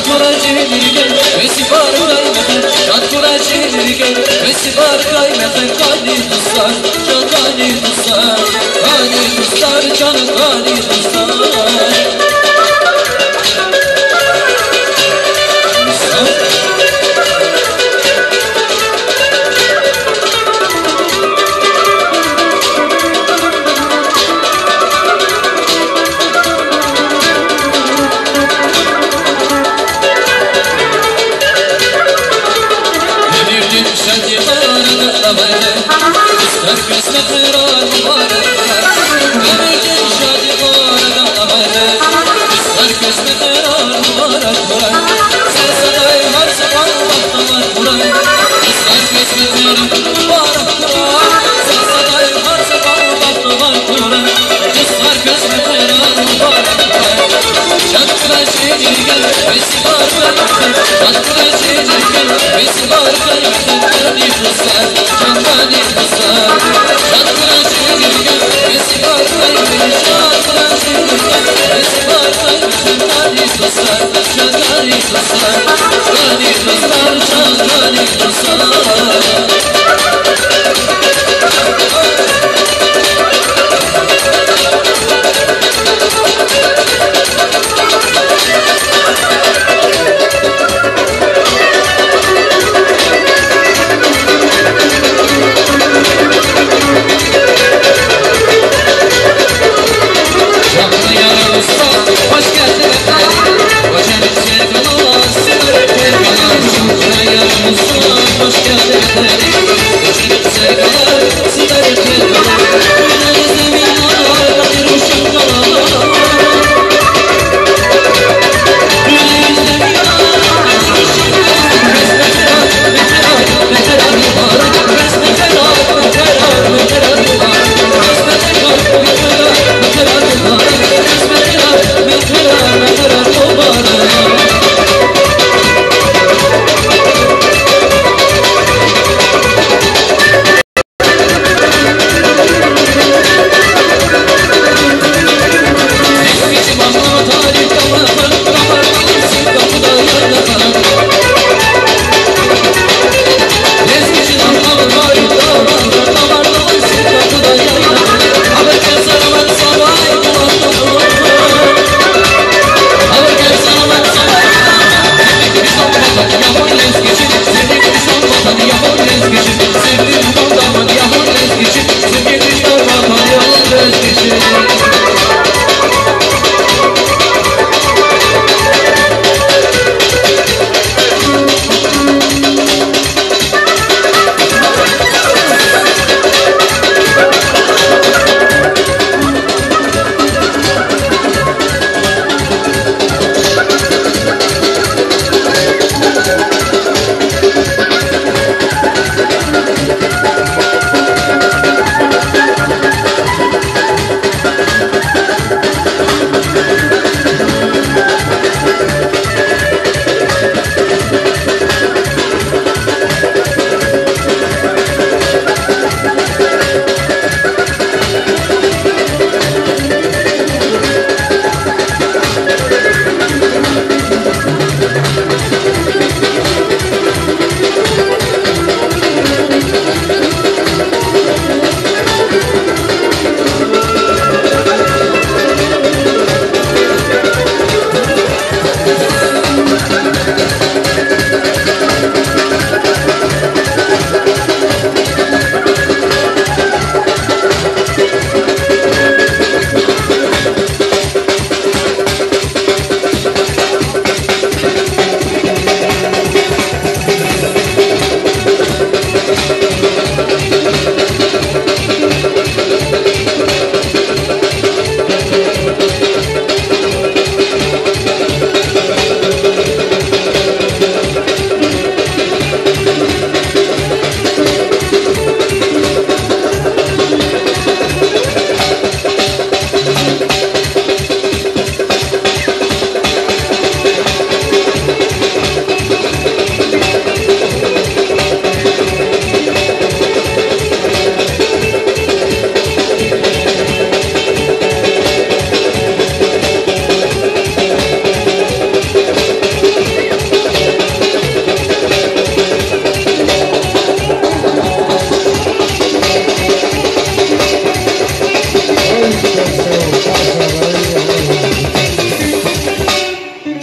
kuracıyken Vesibar kaymetin Can kuracıyken Vesibar kaymetin Kani dostlar Can kani dostlar Kani dostlar Can kani dostlar Kısmet meral mübarek Vereceğim şadi bana amele Kıslar kısmet meral mübarek Sersadayı har sabah vakta var Kur'an Kıslar kısmet meral mübarek Sersadayı har sabah vakta var Kur'an Kıslar kısmet meral mübarek Çakkıra şehirgen Vesibar kaymetin Çakkıra şehirgen Vesibar kaymetin Kani kıslar Kani kıslar Hoş geldin efendim, hoş geldin sevgili olsun.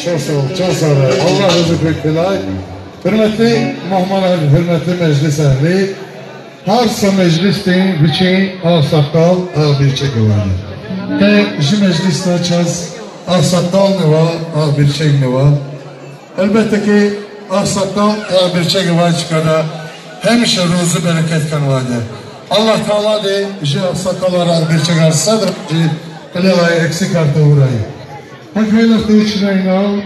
Çok sağ ol, çok sağ ol. Allah razı bekler. Hürmetli Muhammed, hürmetli meclis ehli. Her meclis deyin, biçin, ağsakkal, bir çek var. Ve şu mecliste çaz, ağsakkal ne var, bir çek ne var. Elbette ki ağsakkal, bir çek var çıkana. Hemşe ruzu bereket kanvadı. Allah Teala de, şu ağsakallara bir çek arsadır ki, Kalelayı eksik artı uğrayı. Hak veylakta içine inan,